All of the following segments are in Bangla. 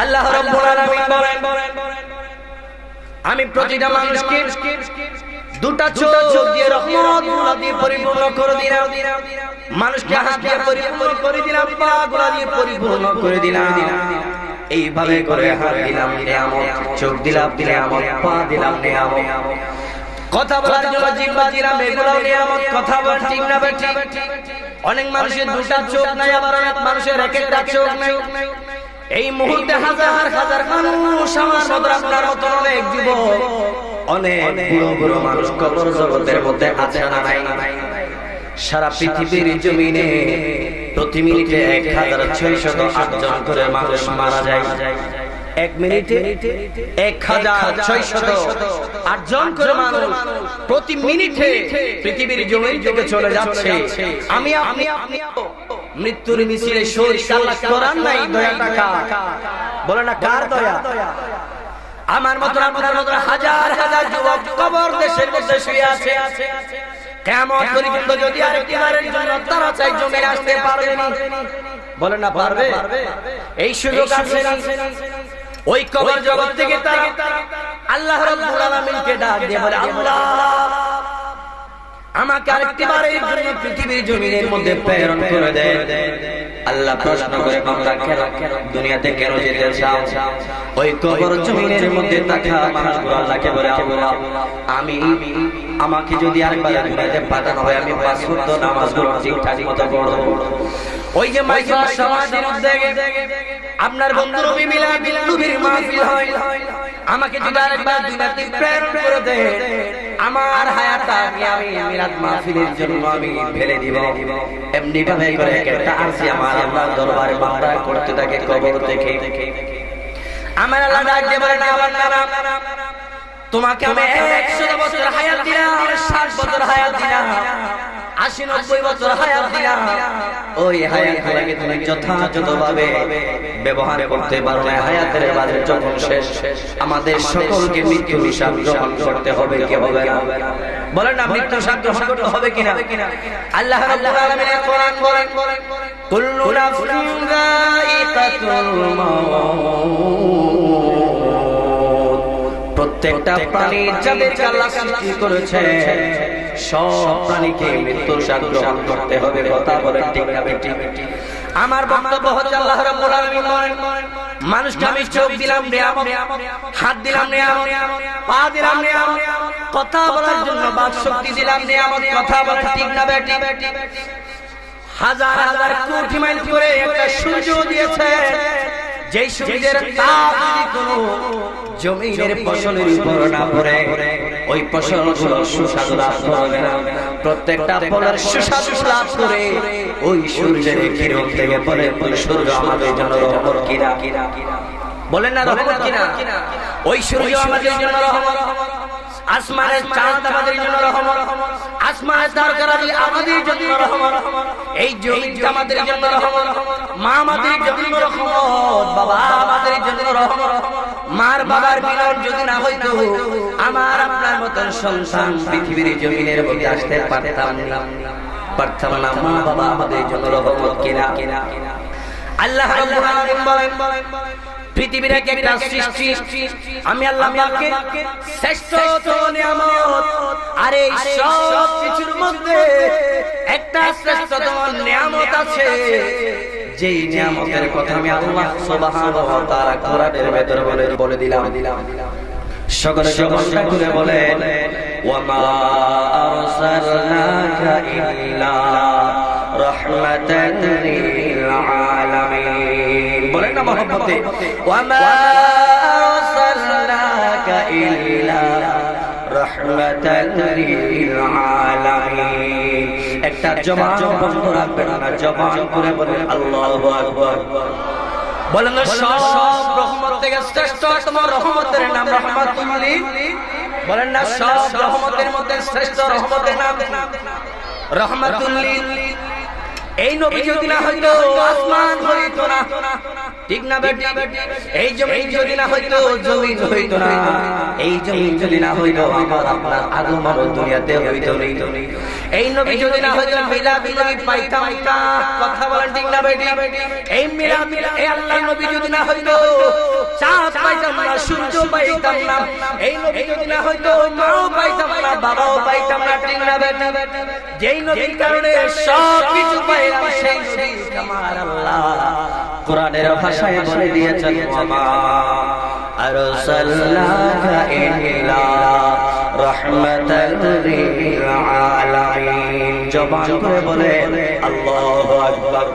আল্লাহ রাব্বুল আলামিন বলেন, আমি প্রতিটা মানুষকে দুটা চোখ দিয়ে রহমতগুলো দিয়ে পরিপূর্ণ করে দিলাম। মানুষকে হাত দিয়ে পরিপূর্ণ করে দিলাম, পা গুলো দিয়ে পরিপূর্ণ করে দিলাম। এইভাবে করে হাত দিলাম নিয়ামত, চোখ দিলাম নিয়ামত, পা দিলাম নিয়ামত, কথা বলার জন্য জিহ্বা দিলাম, এগুলো নিয়ামত। কথা বল ঠিক না বেঠিক? অনেক মানুষের দুটা চোখ নাই, আবার অনেক মানুষের এক একটা চোখ নাই। এই মুহূর্তে হাজার হাজার মানুষ আমার সদর আপনার মতো অনেক যুবক, অনেক বুড়ো বুড়ো মানুষ কবর জগতের মধ্যে আছে না নাই? সারা পৃথিবীর জমিনে প্রতি মিনিটে 1608 জন করে মানুষ মারা যায়। এক মিনিটে 1608 জন করে মানুষ প্রতি মিনিটে পৃথিবীর জমিন থেকে চলে যাচ্ছে। আমি আপনি মৃত্যুর মিছিলে শহীদ আল্লাহ করার নাই দয়াটা কার? বলে না কার দয়া? আমার মতো আপনার মতো হাজার হাজার যুবক কবর দেশের মধ্যে শুয়ে আছে। কিয়ামত পর্যন্ত যদি আরেকবারের জন্য তারা চাই জমিনে আসতে পারবে না। বলে না পারবে? এই সুযোগ আছে না? ওই কবর জগৎ থেকে তারা আল্লাহ রাব্বুল আলামিনকে ডাক দিয়ে বলে, আল্লাহ আমাকে আরেকবারের জন্য পৃথিবীর জমিনের মধ্যে প্রেরণ করে দেন। আল্লাহ প্রশ্ন করে, বান্দা কেন দুনিয়াতে কেন যেতে চাও? ওই কবর জমিনের মধ্যে থাকা মানুষগুলো আল্লাহকে বলে, আল্লাহ আমাকে যদি আরেকবার দুনিয়াতে পাঠানো হয় আমি 5 ওয়াক্ত নামাজগুলো ঠিকঠাক মতো পড়ব। ওই যে মাইজা সমাজের উদ্যোগে আপনার বন্ধু নবী মিলাদ নবীর মাহফিল হয়, আমাকে যদি আরেকবার দুনিয়াতে প্রেরণ করে দেন, আমার হায়াত আমি মিলাদ মাহফিলের জন্য আমি ফেলে দিব। এমনি ভাবে করে একটা আরজি আমার আল্লাহর দরবারে বান্দা করতে থাকে কবর থেকে। আমার আল্লাহ ডাক দিয়ে বলে, না বান্দা, তোমাকে আমি 100 বছর হায়াত দিলাম, 60 বছর হায়াত দিলাম, 80-90 বছর হায়াত দিলাম। ওই হায়াতটাকে তুমি যথাযথভাবে ব্যবহার করতে পারো না। হায়াতের বাজার যখন শেষ, আমাদের সকলকে মৃত্যু হিসাব গ্রহণ করতে হবে কি হবে না? বলেন না, মৃত্যু হিসাব গ্রহণ করতে হবে কিনা? আল্লাহ রাব্বুল আলামিন কোরআন বলেন, কুল্লু নাফসিন যায়িকাতুল মাউত। প্রত্যেকটা প্রাণী যাদেরকে আল্লাহ সৃষ্টি করেছে সব প্রাণীকে মৃত্যুর স্বাদ গ্রহণ করতে হবে। কথা বলেন ঠিক না বেঠিক? আমার বক্তব্য হচ্ছে আল্লাহ রাব্বুল আলামিন বলেন, মানুষকে আমি চোখ দিলাম নিয়ামত, হাত দিলাম নিয়ামত, পা দিলাম নিয়ামত, কথা বলার জন্য বাক শক্তি দিলাম নিয়ামত। কথা বলেন ঠিক না বেঠিক? হাজার হাজার কোটি মাইল করে একটা সূর্য দিয়েছে, যেই সূর্যের তাপ যদি কোনো জমিনের ফসলের উপর না পড়ে ওই ফসলগুলো সুস্বাদু লাভ করবে না। প্রত্যেকটা ফলের সুস্বাদু লাভ করে ওই সূর্যের কিরণ থেকে বলে, ওই সূর্য আমাদের জন্য রহমত কিনা? বলেন না রহমত কিনা? ওই সূর্য আমাদের জন্য রহমত, আসমানের চাঁদ আমাদের জন্য রহমত, আসমানের তারকারাজি আমাদের জন্য রহমত, এই জমিন আমাদের জন্য রহমত, মা আমাদের জন্য রহমত, বাবা আমাদের জন্য রহমত। মার বাবার মিলন যদি না হইতো আমার আপনার মতন সন্তান পৃথিবীর জমিনের মধ্যে আসতে পারতাম না। মা বাবা আমাদের জন্য রহমত কিনা? আল্লাহ রাব্বুল আলামিন বলেন, পৃথিবীর একটা সৃষ্টি আমি আল্লাহ পাককে শ্রেষ্ঠতম নিয়ামত, আর এই সব কিছুর মধ্যে একটা শ্রেষ্ঠতম নিয়ামত আছে, যেই নিয়ামতের কথা আমি আল্লাহ সুবহানাহু ওয়া তাআলা কোরআনের ভেতরে বলে দিলাম। সকলে জবানটা খুলে বলেন, ওয়া মা আরসালনাকা ইল্লা রাহমাতান লিল আলামিন। বলেন না মহব্বতে, ওয়া মা আরসালনাকা ইল্লা রাহমাতান লিল আলামিন। একটা জবান বন্ধ রাখবেন না, জবান করে বলেন আল্লাহু আকবার। বলেন সব রহমত থেকে শ্রেষ্ঠতম রহমতের নাম রাহমাতুল লিল। বলেন না সব রহমতের মধ্যে শ্রেষ্ঠ রহমতের নাম রাহমাতুল লিল। এই নবী যদি না হইতো আসমান হইতো না, ঠিক না বেঠিক? এই জমিন যদি না হইতো জমিন হইতো না, এই জমিন যদি না হইতো আমার আপনার আগমন দুনিয়াতে হইতো না। এই নবী যদি না হইতো মিলাদ নবী পাইতাম না। কথা বলেন ঠিক না বেঠিক? এই মিলাদ এই আল্লাহর নবী যদি না হইতো সূর্য পাইতাম না, এই নবী যদি না হয়তো মাও পাইতাম না, বাবাও পাইতাম না, ঠিক না বেটা? যেই নবীর কারণে সব কিছু পাইলাম, সেই নবী আমার আল্লাহ কোরআনের ভাষায় বলে দিয়েছেন, ওয়ামা আরসালনাকা ইল্লা রাহমাতাল লিল আলামিন। জবান করে বলে আল্লাহু আকবার।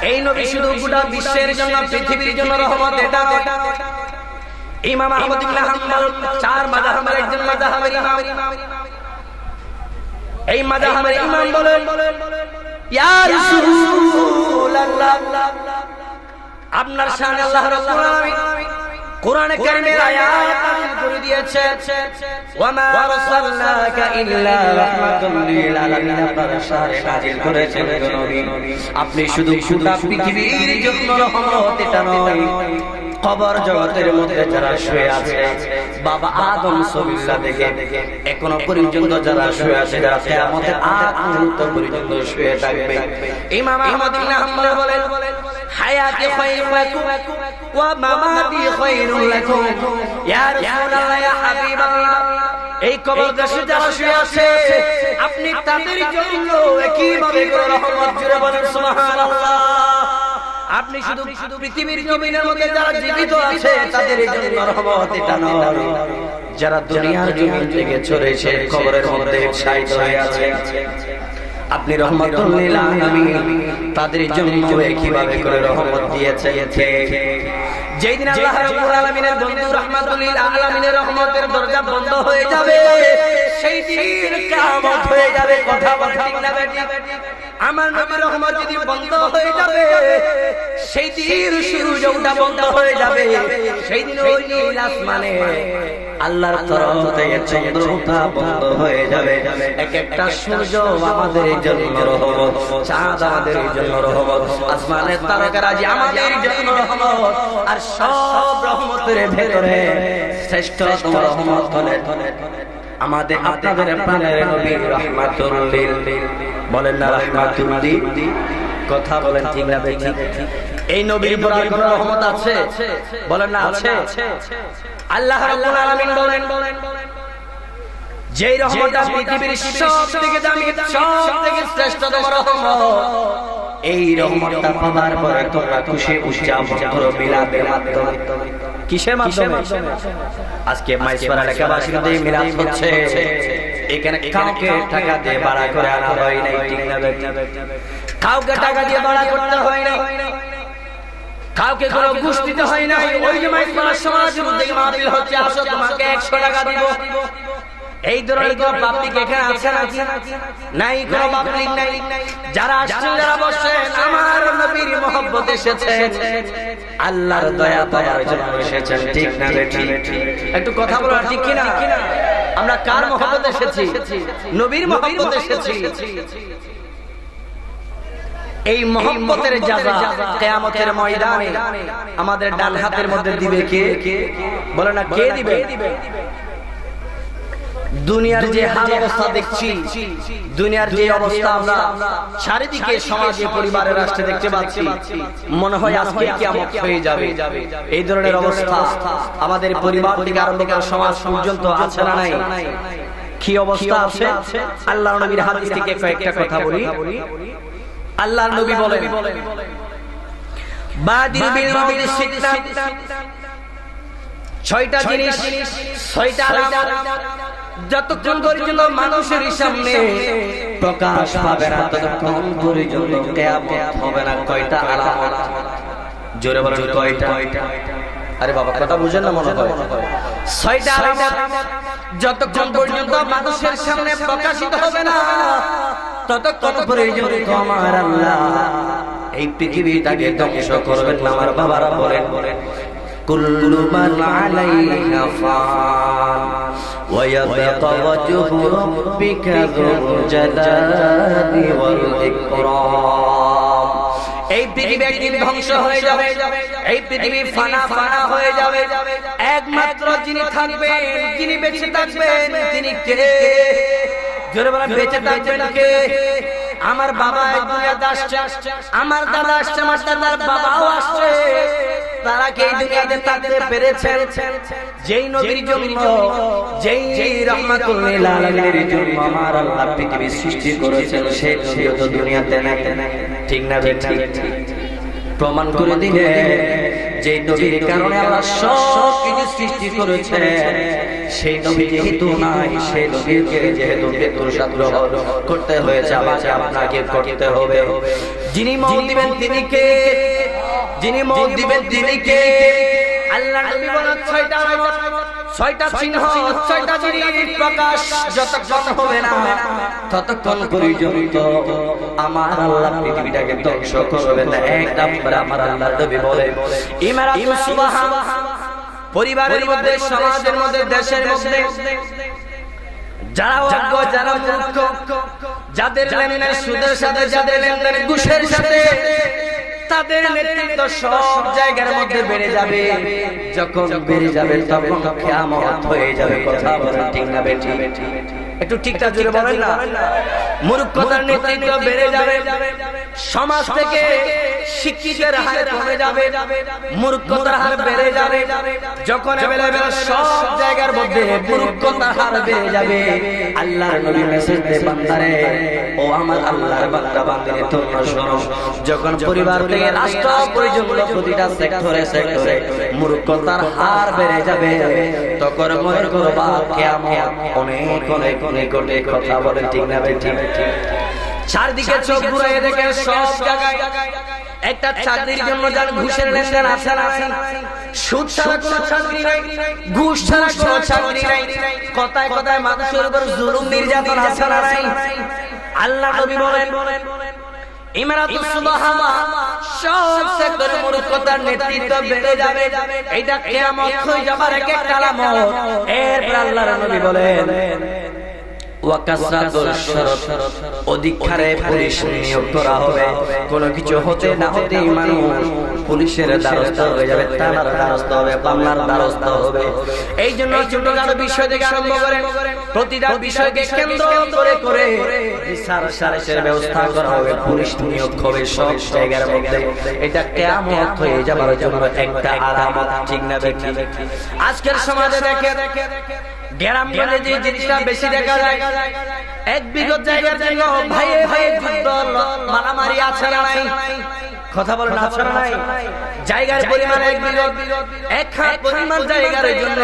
এই নবী শুধু গোটা বিশ্বের জন্য, পৃথিবীর জন্য রহমত। এটা ইমাম আহমদ ইবনে হাম্বল চার মাযহাবের একজন মাযহাবের ইমাম। এই মাযহাবের ইমাম বলেন, ইয়া রাসূলুল্লাহ, আপনার শানে আল্লাহ রাব্বুল আলামিন কোরআনে কারীমের আয়াত নাযিল করে দিয়েছে, ওয়ামা আরসালনাকা ইল্লা রাহমাতাল লিল আলামিন। আপনার শানে নাযিল করেছেন নবী, আপনি শুধু গোটা পৃথিবীর জন্য রহমত। এটা নয়, কবর জগতের মধ্যে যারা শুয়ে আছে, বাবা আদম সবিল্লা থেকে এখনো পর্যন্ত যারা শুয়ে আছে, যারা কিয়ামতের আগ মুহূর্ত পর্যন্ত শুয়ে থাকবে, ইমাম আহমদ ইবনে হাম্বল বলেন, হায়াতি খায়রুল লাকুম ওয়া মামাতি খায়রুল লাকুম। ইয়া রাসূলুল্লাহ, ইয়া হাবিবাল্লাহ, এই কবরদেশে যারা শুয়ে আছে, আপনি তাদের জন্য একইভাবে রহমত জুড়ে বলেন সুবহানাল্লাহ। আপনি শুধু পৃথিবীর জমিনের মধ্যে যারা জীবিত আছে তাদের জন্য রহমত। এটা নয়, যারা দুনিয়ার জমিন থেকে চলেছে, কবরের মধ্যে শায়িত হয়ে আছে, আপনি রহমাতুল লিল আলামিন তাদের জন্য কিভাবে করে রহমত দিয়েছে। যেই দিন আল্লাহ রাব্বুল আলামিনের বন্ধু রহমাতুল লিল আলামিনের রহমতের দরজা বন্ধ হয়ে যাবে, সেই দিন কিয়ামত হয়ে যাবে। কথা বলেন ঠিক না বেটি? আমার নবীর রহমত যদি বন্ধ হয়ে যাবে, সেই দিন সূর্য ওঠা বন্ধ হয়ে যাবে, সেই দিন ওই নীল আসমানে আল্লাহর তরফ থেকে চন্দ্র ওঠা বন্ধ হয়ে যাবে। এক একটা সূর্য আমাদের জন্য রহমত, চাঁদ আমাদের জন্য রহমত, আসমানের তারকারাজি আমাদের জন্য রহমত। আর সব রহমতের ভেতরে শ্রেষ্ঠতম রহমত হলেন আমাদের আপনাদের প্রাণের নবী রাহমাতুল লিল, বলেন না রাহমাতুল লিল? কথা বলেন ঠিক না বেঠিক? এই নবীর উপর আর কোনো রহমত আছে? বলেন না আছে? আল্লাহ রাব্বুল আলামিন বলেন, যেই রহমতটা পৃথিবীর সব থেকে দামি, সব থেকে শ্রেষ্ঠতম রহমত, এই রহমতটা পাওয়ার পরে তোমরা খুশি উদযাপন করো মিলাদের মাধ্যমে। কিসের মাধ্যমে? আজকে মাইসপাড়া এলাকাবাসীদের মিলাদ হচ্ছে, এখানে কাউকে টাকা দিয়ে ভাড়া করে আনা হয় নাই, ঠিক না বেঠিক? কাউকে টাকা দিয়ে ভাড়া করতে হয় নাই, কাউকে কোনো ঘুষ দিতে হয় নাই। ওই যে মাইসপাড়া সমাজের উদ্যোগে মাহফিল হচ্ছে, আসো তোমাকে 100 টাকা দিব, এই ধরনের কোন পাবলিক এখানে আছে নাকি? নাই, কোন পাবলিক নাই। যারা আসছেন, যারা বসেন, আমার নবীর মহব্বত এসেছেন, আল্লাহর দয়া পাওয়ার জন্য এসেছেন, ঠিক না বেঠিক? একটু কথা বলো, ঠিক কিনা? আমরা কার মহব্বত এসেছি? নবীর মহব্বত এসেছি। এই মহব্বতের যাজা কিয়ামতের ময়দানে আমাদের ডান হাতের মধ্যে দিবে কে? বলে না, কে দিবে? দুনিয়ার যে হাল অবস্থা দেখছি, দুনিয়ার যে অবস্থা আমরা চারিদিকে সমাজে, পরিবারে, রাষ্ট্রে দেখতে পাচ্ছি, মনে হয় আজকে কিয়ামত হয়ে যাবে। এই ধরনের অবস্থা আমাদের পরিবার থেকে আরম্ভ করে সমাজ পর্যন্ত আছে না নাই? কি অবস্থা আছে? আল্লাহর নবীর হাদিস থেকে কয়েকটা কথা বলি। আল্লাহর নবী বলেন, বাদির বিল মাউত সিত্তা, 6টা জিনিস, 6টা আলামত যতক্ষণ পর্যন্ত মানুষের সামনে প্রকাশ পাবে না, ততক্ষণ পর্যন্ত কিয়ামত হবে না। কয়টা আলামত? জোরে বলেন, কয়টা? আরে বাবা, কথা বুঝেন না মনে হয়? 6টা আলামত যতক্ষণ পর্যন্ত মানুষের সামনে প্রকাশিত হবে না, ততক্ষণ পর্যন্ত আমার আল্লাহ এই পৃথিবীটাকে ধ্বংস করবেন না। আমার বাবারা বলেন, কুল্লু মান আলাইহা ফান ওয়া ইয়াবকা ওয়াজহু রাব্বিকা যুল জালালি ওয়াল ইকরাম। এই পৃথিবী একদিন ধ্বংস হয়ে যাবে, এই পৃথিবী ফানা ফানা হয়ে যাবে। একমাত্র যিনি থাকবেন, যিনি বেঁচে থাকবেন, তিনি কে? জোরে বলেন, বেঁচে থাকবেন কে? আমার বাবা এই দুনিয়াতে আসছে, আমার দাদা আসছে, আমার দাদার বাবাও আসছে, তারা কি এই দুনিয়াতে থাকতে পেরেছেন? যেই নবীর জন্য, যেই রাহমাতুল লিল আলামিনের জন্য আমার আল্লাহ পৃথিবী সৃষ্টি করেছেন, সেই নবীও তো দুনিয়াতে নাই। ঠিক না ঠিক? প্রমাণ করে দিলে যে নবীর কারণে আল্লাহ সব কিছু সৃষ্টি করেছে, সেই নবী যেহেতু নাই, সেই নবীকে যেহেতু মৃত্যুর সাথে করতে হয়েছে, আমাকে আপনাকে করতে হবে। যিনি মওত দিবেন তিনি কে? যিনি মওত দিবেন তিনি কে? আল্লাহ নবী বলেন ছয়টা চিহ্ন, ছয়টা জিনিস প্রকাশ যতক্ষণ হবে না ততক্ষণ পর্যন্ত আমার আল্লাহ পৃথিবীটাকে ধ্বংস করবে না। এক নম্বর আমার আল্লাহ নবী বলে ইমারাতুস সুবহান, পরিবারের মধ্যে, সমাজের মধ্যে, দেশের মধ্যে যারা অজ্ঞ, যারা মূর্খ, যাদের লেনদেন সুদের সাথে, যাদের লেনদেন ঘুষের সাথে, তাদের নেতৃত্ব সব জায়গার মধ্যে বেড়ে যাবে। যখন বেড়ে যাবে তখন কিয়ামত হয়ে যাবে। কথা বলেন ঠিক না বেঠি? একটু ঠিকঠাক জোরে বলেন না। মূর্খতার নেতৃত্ব বেড়ে যাবে, সমাজ থেকে শিক্ষিতের হার কমে যাবে, মূর্খতার হার বেড়ে যাবে। যখন সব জায়গার মধ্যে মূর্খতার হার বেড়ে যাবে, আল্লাহর নবী মেসেজ দেন বান্দারে, ও আমার আল্লাহর বান্দা বান্দিরে তোমরা শোনো, যখন পরিবার থেকে রাষ্ট্র পর্যন্ত প্রতিটা সেক্টরে সেক্টরে মূর্খতার হার বেড়ে যাবে, তখন মনে করবা কিয়ামত অনেক অনেক অনেক অনেক। কথা বলে ঠিক না বেঠি? চারদিকে চোখ ঘুরিয়ে দেখেন সব জায়গায় একটা চাকরির জন্য যার ঘুষের লেনদেন আছে না? সুদ ছাড়া কোনো চাকরি নাই, ঘুষ ছাড়া কোনো চাকরি নাই, কথায় কথায় মানুষের উপর জুলুম নির্যাতন আছে না? আল্লাহ নবী বলেন ইমারাতুস সুবহান, সব সেক্টরে মূর্খতার নেতৃত্ব বেড়ে যাবে। এটা কিয়ামত হয়ে যাবার এক একটা আলামত। এরপর আল্লাহর নবী বলেন অধিক হারে পুলিশ নিয়োগ করা হবে। কোনো কিছু হতে না হতেই মানুষ পুলিশের দ্বারস্থ হয়ে যাবে, থানার দ্বারস্থ হবে, মামলার দ্বারস্থ হবে। এই জন্য ছোটখাটো বিষয় থেকে আরম্ভ করে প্রতিটা বিষয়কে কেন্দ্র করে করে বিচার সালিসের ব্যবস্থা করা হবে, পুলিশ নিয়োগ হবে সব জায়গার মধ্যে। এটা কিয়ামত হয়ে যাবার জন্য একটা আলামত। ঠিক না বেঠি? আজকের সমাজে দেখে গ্রামগঞ্জে যে জিনিসটা বেশি দেখা যায়, এক বিঘত জায়গার জন্য ভাইয়ে ভাইয়ে যুদ্ধ মারামারি আছে না নাই? কথা বলেন আছে না নাই? জায়গার পরিমাণ এক বিঘত, এক হাত পরিমাণ জায়গার জন্য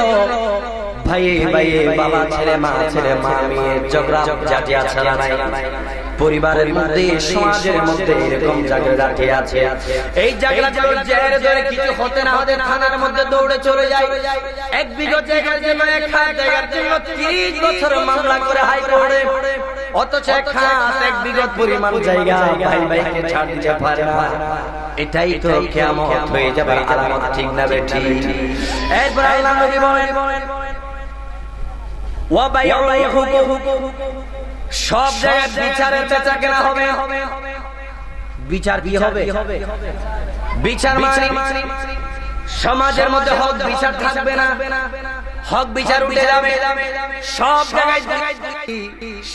ভাইয়ে ভাইয়ে, বাবা ছেলে, মা ছেলে, মা মেয়ে ঝগড়া জাতি আছে না নাই? পরিবারের মধ্যে, সমাজের মধ্যে এরকম জায়গাটি আছে। এই জায়গাগুলো জেরে জেরে কিছু হতে না হতে থানার মধ্যে দৌড়ে চলে যায়। এক বিঘত জায়গার জন্য, এক হাত জায়গার জন্য 30 বছর মামলা করে হাইকোর্টে, অথচ এক হাত এক বিঘত পরিমাণ জায়গা ভাই ভাইকে ছাড় দিতে পারে না। এটাই তো কিয়ামত হয়ে যাবে আলামত। ঠিক না বেঠি? এরপর আল্লাহ নবী বলেন ওয়া বাইউহু, সব জায়গায় বিচারের বেচা কেনা হবে। বিচার কি হবে? বিচার মানে সমাজের মধ্যে হক বিচার থাকবে না, হক বিচার উঠে যাবে।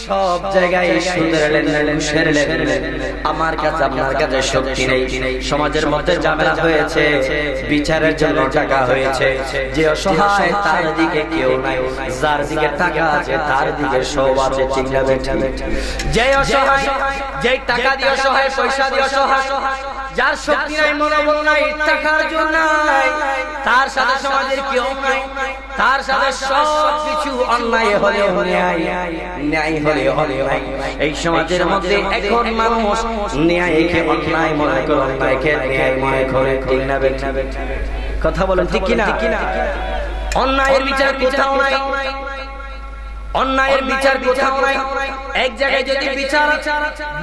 সব জায়গায় সুদের লেনদেন, ঘুষের লেনদেন। আমার কাছে আপনার কাছে শক্তি নেই, সমাজের মধ্যে ঝামেলা হয়েছে, বিচারের জন্য টাকা হয়েছে। যে অসহায় তার দিকে কেউ নাই, যার দিকে টাকা আছে তার দিকে সব আছে। ঠিক না বেঠি? যে অসহায়, যে টাকা দিয়ে অসহায়, পয়সা দিয়ে অসহায়, যার শক্তি নাই, মনোবল নাই, টাকার জন্য নাই, তার সাথে সমাজের কেউ নাই, তার সাথে সব কিছু অন্যায় হলে অন্যায়, ন্যায় হলে অন্যায়। এই সমাজের মধ্যে এখন মানুষ ন্যায়কে অন্যায় মনে করে, অন্যায়কে ন্যায় মনে করে। ঠিক না বেঠি? কথা বলেন ঠিক কিনা? অন্যায়ের বিচার কোথাও নাই, অন্যায়ের বিচার কোথাও নাই। এক জায়গায় যদি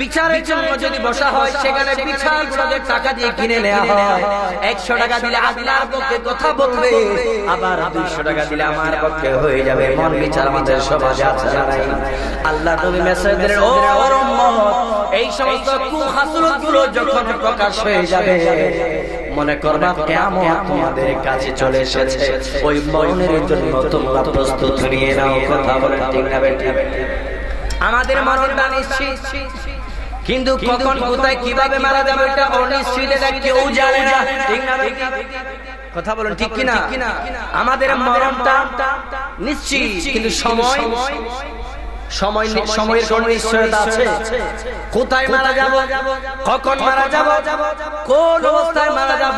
বিচারের জন্য যদি বসা হয়, সেখানে বিচারগুলোকে টাকা দিয়ে কিনে নেওয়া হয়। 100 টাকা দিলে আল্লাহর পক্ষে কথা বলবে, আবার 200 টাকা দিলে আমার পক্ষে হয়ে যাবে। মন বিচার আমাদের সমাজে আছে না নাই? আল্লাহ নবী মেসেজ দিলেন, ও উম্মত, এই সমস্ত কুহাসরতগুলো যখন প্রকাশ হয়ে যাবে, মনে করবা কিয়ামত তোমাদের কাছে চলে এসেছে। ওই মরণের জন্য তোমরা প্রস্তুত নিয়ে নাও। কথা বলেন ঠিক না বেঠি? আমাদের মরণটা নিশ্চিত, কিন্তু কখন কোথায় কিভাবে মারা যাবে এটা অনিশ্চিত, এটা কেউ জানে না। ঠিক না বেঠি? কথা বলেন ঠিক কিনা? আমাদের মরণটা নিশ্চিত, কিন্তু সময়ের কোন নিশ্চয়তা আছে? কোথায় মারা যাব, কখন মারা যাব, কোন অবস্থায় মারা যাব,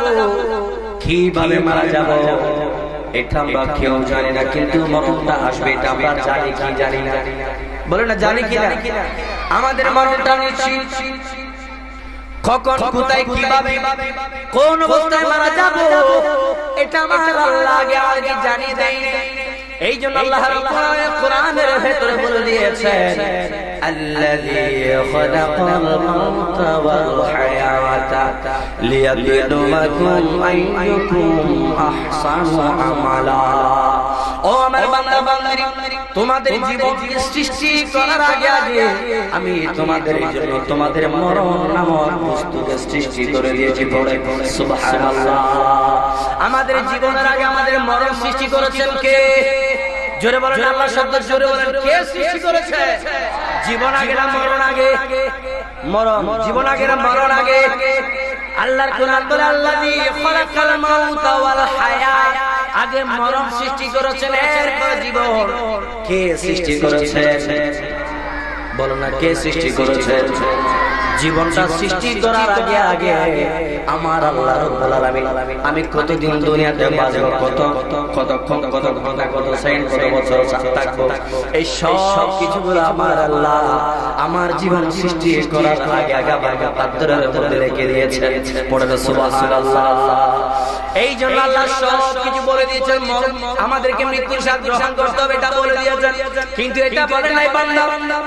কিভাবে মারা যাব, এটা আমরা কেউ জানি না। কিন্তু মরণটা আসবে এটা আমরা জানি কি জানি না? বলে না জানি কি না? আমাদের মরণটা নিশ্চিত। কখন, কোথায়, কিভাবে, কোন অবস্থায় মারা যাব, এটা আমার আল্লাহ আগে জানিয়ে দেয়। এই জন্য আল্লাহ কোরআনের ভেতরে বলে দিয়েছেন, আল্লাযী খালাকাল মাউতা ওয়াল হায়াতা লিয়াবলুয়াকুম আইয়ুকুম আহসানু আমালা। ও আমার বান্দা বান্দারা, তোমাদের জীবন সৃষ্টি করার আগে আমি তোমাদের জন্য তোমাদের মরণ নামক বস্তুকে সৃষ্টি করে দিয়েছি। পড়ে সুবহানাল্লাহ। আমাদের জীবনের আগে আমাদের মরণ সৃষ্টি করেছেন কে? জোরে বলেন আল্লাহ শব্দ জোরে বলেন, কে সৃষ্টি করেছে? জীবন আগে না মরণ আগে? মরণ। জীবন আগে না মরণ আগে? আল্লাহর কোরআন বলে আল্লাযী খালাকাল মাউতা ওয়াল হায়াত, আগে মরণ সৃষ্টি করেছেন, এরপর জীবন। কে সৃষ্টি করেছেন? বলো না কে সৃষ্টি করেছেন? জীবনটা সৃষ্টি করার আগে আমার আল্লাহ রাব্বুল আলামিন আমি কতদিন দুনিয়াতে বাঁচব, কতক্ষণ, কত ঘন্টা, কত সেকেন্ড, কত বছর থাকবো, এই সব কিছুগুলো আমার আল্লাহ আমার জীবন সৃষ্টি করার আগে আমার পাত্রের মধ্যে রেখে দিয়েছেন। পড়ে সুবহানাল্লাহ। এই জন্য আল্লাহ সব কিছু বলে দিয়েছেন, আমাদেরকে মৃত্যুর স্বাদ গ্রহণ করতে হবে, এটা বলে দিয়েছেন। কিন্তু এটা বলে নাই বান্দা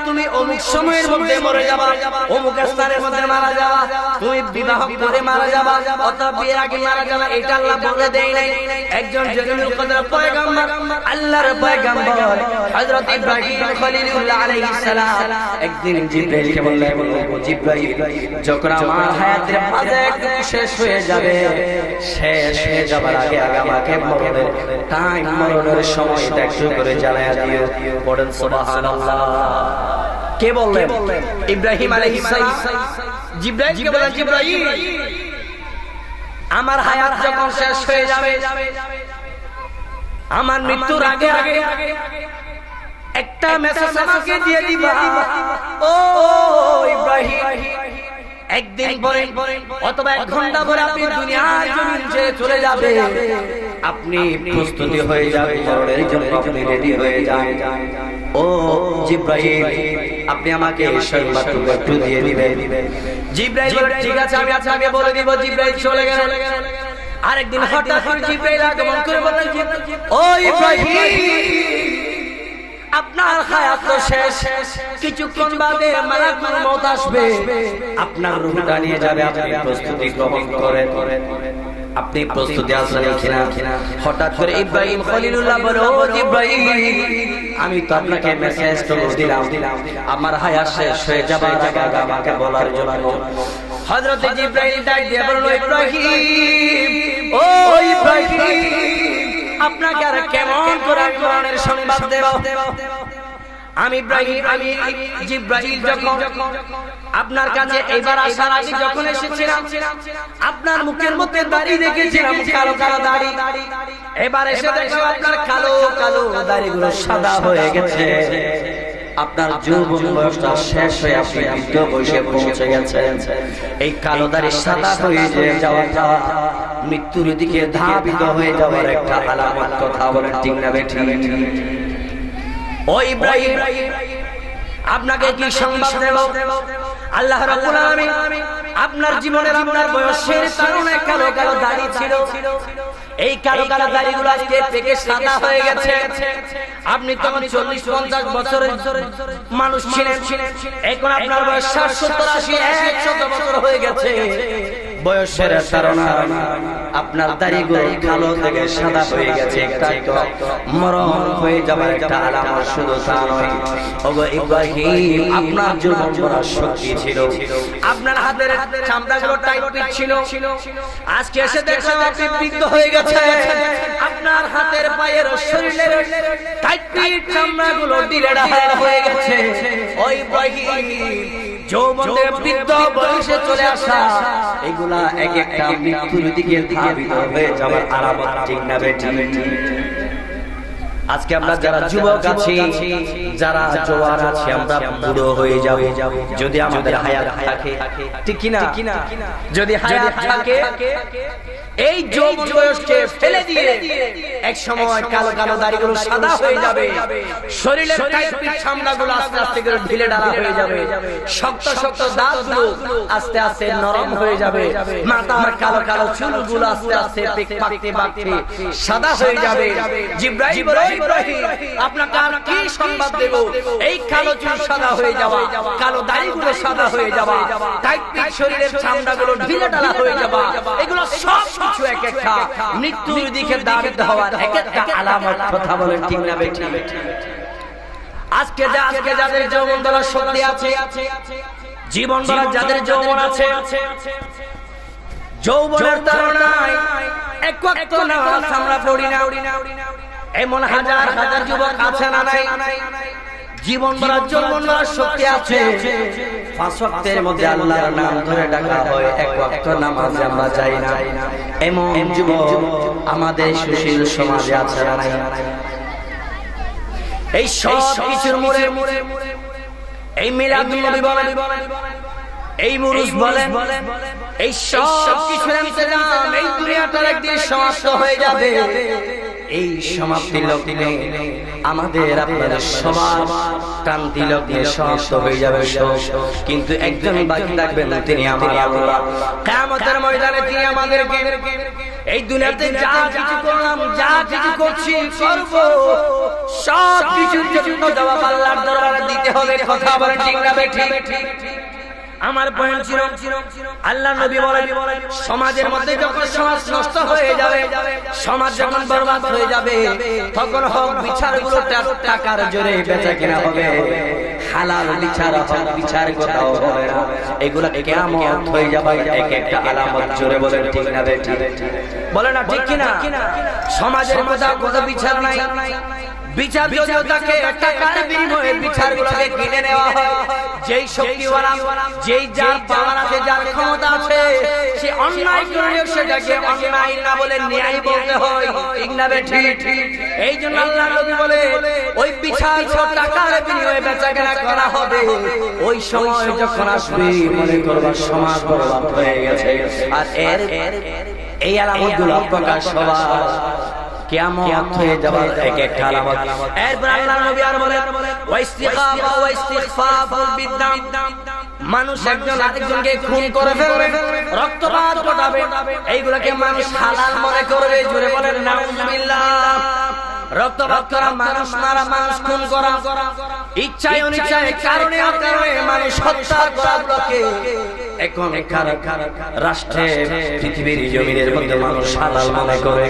তুমি অমুক সময়ের মধ্যে মরে যাবা, অমুক স্থানের মধ্যে মারা যাবা, তুমি বিবাহ করে মারা যাবা, অথবা বিয়ের আগে মারা যাবা, এটা আল্লাহ বলে দেয় নাই। একজন জলিলুল কদর পয়গম্বর, আল্লাহর পয়গম্বর হযরত ইব্রাহিম খলিলুল্লাহ আলাইহিস সালাম একদিন জিবরাইলকে বললেন, জিবরাইল যখন আমার হায়াতের মাঝে শেষ হয়ে যাবে, শেষ হয়ে যাবার আগে আমাকে মরণের টাইম, মরণের সময়টা একটু করে জানায়া দিও। পড়েন সুবহানাল্লাহ। কে বললেন? ইব্রাহিম আলাইহিস সালাম। জিবরাইল বলেন, জিবরাইল আমার হায়াত যখন শেষ হয়ে যাবে, আমার মৃত্যুর আগে একটা মেসেজ আমাকে দিয়ে দিবা। ও ইব্রাহিম, একদিন পরে অথবা 1 ঘন্টা পরে আপনি দুনিয়ার জমিন ছেড়ে চলে যাবে, আপনি প্রস্তুতি হয়ে যাবেন, মরণের জন্য আপনি রেডি হয়ে যান। ও জিবরাইল, আপনি আমাকে সংবাদটুকু একটু দিয়ে দিবেন। জিবরাইল বলে, ঠিক আছে আমি আপনাকে বলে দিব। জিবরাইল চলে গেল। আরেকদিন হঠাৎ করে জিবরাইল আগমন করে বললেন, ও ইব্রাহিম আপনার হায়াত তো শেষ, কিছুক্ষণ বাদে মালাকুল মউত আসবে, আপনার রূহটা নিয়ে যাবে, আপনি প্রস্তুতি গ্রহণ করেন। আপনি প্রস্তুতি আছেন কিনা? হঠাৎ করে ইব্রাহিম খলিলুল্লাহ বলে, ও ইব্রাহিম আমি তো আপনাকে মেসেজ তো দিলাম, আমার হায়াত শেষ হয়ে যাবার আগে আমাকে বলার জন্য। হযরত জিবরাইল ডাক দিয়ে বলল, ইব্রাহিম, ও ইব্রাহিম আপনাকে আর কেমন করে কোরআনের সংবাদ দেব? আমি ইব্রাহিম, আমি জিবরাইল যখন আপনার কাছে এবার আসার আগে যখন এসেছিলাম, আপনার মুখের মধ্যে দাড়ি দেখেছিলাম, কালো কালো দাড়ি। এবার এসে দেখলাম আপনার কালো কালো দাড়িগুলো সাদা হয়ে গেছে, আপনার যৌবন বয়সটা শেষ হয়ে আপনি বৃদ্ধ বয়সে পৌঁছে গেছেন। এই কালো দাড়ি সাদা হয়ে যাওয়াটা মৃত্যুর দিকে ধাবিত হয়ে যাওয়ার একটা আলামত। কথা বলেন ঠিক না বেঠিক? ও ইব্রাহিম আপনাকে কি সংবাদ দেব? আল্লাহ রাব্বুল আলামিন আপনার জীবনের আপনার বয়সের কারণে কালো কালো দাড়ি ছিল, এই কালো কালো দাড়িগুলো আজকে পেকে সাদা হয়ে গেছে। আপনি তখন 40-50 বছরের মানুষ ছিলেন, এখন আপনার বয়স 60-70-80-100 বছর হয়ে গেছে। বয়সের কারণে আপনার দাড়িগুলো কালো থেকে সাদা হয়ে গেছে, একটা মরণ হয়ে যাবার একটা আলামত। শুধু তা নয়, ওগো ইব্রাহিম আপনার যৌবন বড় শক্তি ছিল, আপনার হাতের চামড়াগুলো টাইট ফিট ছিল, আজকে এসে দেখলাম আপনি বৃদ্ধ হয়ে গেছে, আপনার হাতের পায়ের শরীরের টাইট ফিট চামড়াগুলো ঢিলেঢালা হয়ে গেছে। ও ইব্রাহিম যৌবন থেকে বৃদ্ধ বয়সে চলে আসা, এগুলা এক একটা মৃত্যুর দিকে ধাবিত হয়ে যাওয়ার আলামত, ঠিক না বেঠিক? আজকে আমরা যারা যুবক আছি, যারা জওয়ান আছি, আমরা বুড়ো হয়ে যাব যদি আমাদের হায়াত থাকে, ঠিক কি না? যদি হায়াত থাকে, এই যৌবন বয়সকে ফেলে দিয়ে এক সময় কালো কালো দাড়িগুলো সাদা হয়ে যাবে, শরীরের টাইপের চামড়াগুলো আস্তে আস্তে করে ঢিলে ঢালা হয়ে যাবে, শক্ত শক্ত দাঁতগুলো আস্তে আস্তে নরম হয়ে যাবে, মাথার কালো কালো চুলগুলো আস্তে আস্তে পাকতে পাকতে সাদা হয়ে যাবে। জিবরাইল বলে, ইব্রাহিম আপনাকে আর কি সংবাদ দেব? এই কালো চুল সাদা হয়ে যাওয়া, কালো দাড়িগুলো সাদা হয়ে যাওয়া, টাইপের শরীরের চামড়াগুলো ঢিলে ঢালা হয়ে যাওয়া, এগুলো সব কিছু এক একটা মৃত্যুর দিকে ধাবিত হওয়ার এক একটা আলামত। কথা বলেন ঠিক না বেঠিক? আজকে যাদের যৌবন বলার শক্তি আছে, জীবন বলার যাদের যৌবন আছে, যৌবনের তাড়নায় এক ওয়াক্ত নামাজ আমরা পড়ি না, এমন হাজার হাজার যুবক আছে না নাই? জীবন বলার যৌবন বলার শক্তি আছে, 5 ওয়াক্তের মধ্যে আল্লাহর নাম ধরে ডাকা হয়, এক ওয়াক্ত নামাজে আমরা যাই না। এমন যুবক আমাদের সুশীল সমাজে আছে না নাই? এই সব কিছুর মূলে এই মিলাদুন নবী বলেন, এই মুরুজ বলেন, এই সব কিছুর ইন্তজাম এই দুনিয়াটার একদিন সমাপ্ত হয়ে যাবে। এই সমাপ্তির লগ্নে আমাদের আপনাদের সবার ক্রান্তি লগ্নে সমাপ্ত হয়ে যাবে সব, কিন্তু একজন বাকি থাকবেন, তিনি আমার আল্লাহ। কিয়ামতের ময়দানে তিনি আমাদেরকে এই দুনিয়াতে যা কিছু করলাম, যা কিছু করছি, করব, সব কিছুর জন্য জবাব আল্লাহর দরবারে দিতে হবে। কথা বলেন ঠিক না বেঠিক? আমার পয়েন্ট ছিল, আল্লাহ নবী বলেন, সমাজের মধ্যে যখন সমাজ নষ্ট হয়ে যাবে, সমাজ যখন বরবাদ হয়ে যাবে, তখন হক বিচারগুলো টাকার জোরে বেচা কেনা হবে, হালাল বিচার, হক বিচার কোথাও হবে না। এগুলা কিয়ামত হয়ে যাবে এক একটা আলামত। জোরে বলেন ঠিক না বেঠিক? বলে না ঠিক কিনা? সমাজের মধ্যে কত বিচার নাই, বিচার যদিও তাকে টাকার বিনিময়ে বিচারগুলোকে কিনে নেওয়া হয়। যেই শক্তিওয়ালা, যেই যার পাওয়ার আছে, যার ক্ষমতা আছে, সে অন্যায় করলেও সেটাকে অন্যায় না বলে ন্যায় বলতে হয়, ঠিক না বেঠিক? এই জন্য আল্লাহ নবী বলে, ওই বিচারগুলো টাকার বিনিময়ে বেচাকেনা করা হবে, ওই সময় যখন আসবে মনে করবা সমাজ বরবাদ হয়ে গেছে। আর এই আলামতগুলো প্রকাশ হওয়ার, কিয়ামত হয়ে যাবার এক একটা আলামত। এরপর আল্লাহ নবী আর বলেন, ওয়াইস্তিখাফা ওয়াইস্তিগফাফুল বিদ্দাম, মানুষ একজন আরেকজনকে খুন করে ফেলবে, রক্তপাত ঘটাবে, এইগুলোকে মানুষ হালাল মনে করবে। জোরে বলেন নাউযুবিল্লাহ। রক্তপাত করা, মানুষ মারা, মানুষ খুন করা, ইচ্ছায় অনিচ্ছায়, কারণে অকারণে মানুষ হত্যা করাগুলোকে এখন রাষ্ট্রে, পৃথিবীর জমিনের মধ্যে মানুষ হালাল মনে করে।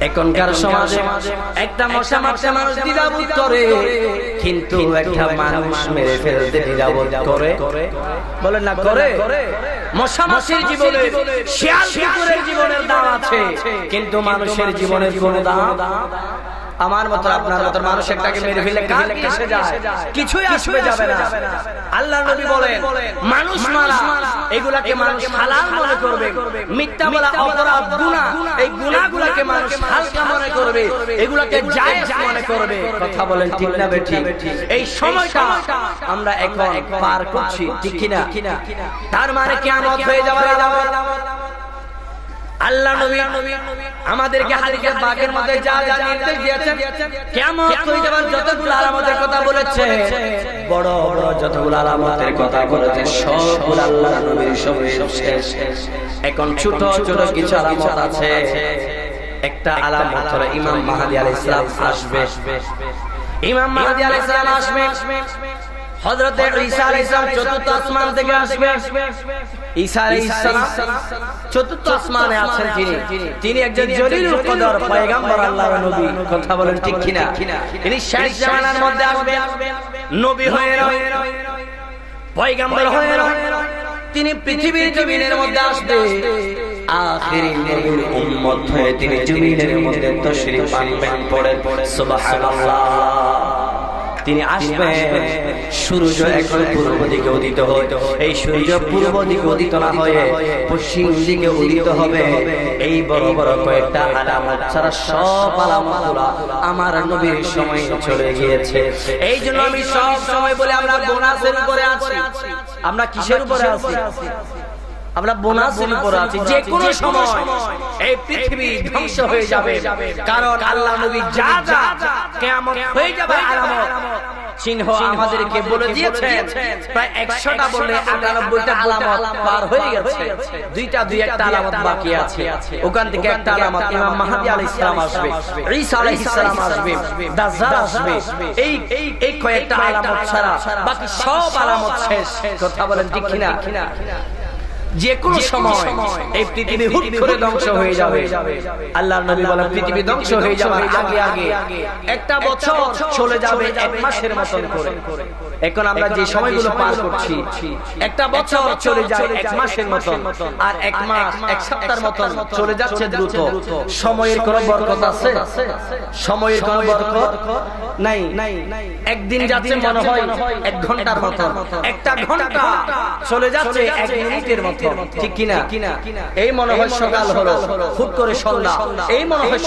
এখনকার সমাজে একটা মশা মারতে মানুষ দ্বিধাবোধ করে, কিন্তু একটা মানুষ মেরে ফেলতে দ্বিধাবোধ করে। বলেন না করে? মশা মাছির জীবনে, শিয়াল কুকুরের জীবনের দাম আছে, কিন্তু মানুষের জীবনের কোনো দাম। আমার মত আপনার মত মানুষ একটাকে মেরে ফেলে কার কিসে যায়? কিছুই আসবে যাবে না। আল্লাহ নবী বলেন, মানুষ মারা, এগুলাকে মানুষ হালাল মনে করবে। মিথ্যা বলা, অপরাধ, গুনাহ, এই গুনাহগুলোকে মানুষ হালকা মনে করবে, এগুলাকে জায়েজ মনে করবে। কথা বলেন ঠিক না বেঠিক? এই সময়টা আমরা এখন পার করছি, ঠিক কি না? তার মানে কিয়ামত হয়ে যাওয়ার আলামত। আল্লাহ নবী আমাদেরকে হাদিসের বাগের মধ্যে যা যা নির্দেশ দিয়েছেন, কিয়ামত হয়ে যাবার যতগুলো আলামতের কথা বলেছে, বড় বড় যতগুলো আলামতের কথা বলেছে, সবগুলো আল্লাহ নবীর সব শেষ। এখন ছোট ছোট কিছু আলামত আছে। একটা আলামত হলো ইমাম মাহদী আলাইহিস সালাম আসবে। ইমাম মাহদী আলাইহিস সালাম আসবে, হযরত ঈসা আলাইহিস সালাম চতুর্থ আসমান থেকে আসবে। ঈসা আলাইহিস সালাম চতুর্থ আসমানে আছেন, তিনি একজন জলিলুল কদর পয়গম্বর, আল্লাহর নবী। কথা বলেন ঠিক কিনা? তিনি শেষ জামানার মধ্যে আসবে, নবী হয়ে, পয়গম্বর হয়ে, তিনি পৃথিবীর জমিনের মধ্যে আসবে। আখিরি নবীর উম্মত হয়ে তিনি জমিনের মধ্যে তাশরীফ আনবেন। পড়েন সুবহানাল্লাহ। তিনি আসবেন। সূর্য এখন পূর্ব দিকে উদিত হয়, এই সূর্য পূর্ব দিকে উদিত না হয়ে পশ্চিম দিকে উদিত হবে। এই বড় বড় কয়েকটা আলামত ছাড়া সব আলামতগুলো আমার নবীর সময় চলে গিয়েছে। এই জন্য আমি সব সময় বলি আমরা বোনাসের উপরে আছি। আমরা কিসের উপরে আছি? আমরা বোনাসের উপরে আছি। যে কোনো সময় এই পৃথিবী ধ্বংস হয়ে যাবে, কারণ আল্লাহ নবী যা যা কিয়ামত হয়ে যাবে আলামত চিহ্ন আমাদেরকে বলে দিয়েছেন। প্রায় 100টা বলে 98টা আলামত পার হয়ে গেছে, দুই একটা আলামত বাকি আছে। ওখান থেকে একটা আলামত ইমাম মাহদী আলাইহিস সালাম আসবে, ঈসা আলাইহিস সালাম আসবে, দাজ্জাল আসবে। এই কয়েকটা আলামত ছাড়া বাকি সব আলামত শেষ। কথা বলেন ঠিক কিনা? যে কোনো সময় এই পৃথিবী হুট করে ধ্বংস হয়ে যাবে। আল্লাহর নবী বলেন পৃথিবী ধ্বংস হয়ে যাবে আগে আগে একটা বছর চলে যাবে 1 মাসের মতন করে। এখন আমরা যে সময়গুলো পার করছি, একটা বছর চলে যায় 1 মাসের মতন, আর 1 মাস 1 সপ্তাহের মতন চলে যাচ্ছে দ্রুত। সময়ের কোনো বরকত আছে? সময়ের কোনো বরকত নাই। একদিন যাচ্ছে মনে হয় 1 ঘন্টার মতন, একটা ঘন্টা চলে যাচ্ছে 1 মিনিটের মতন। ঠিক কিনা? এই মনে হয় সকাল হলো, হুট করে সন্ধ্যা, এই মনে হয়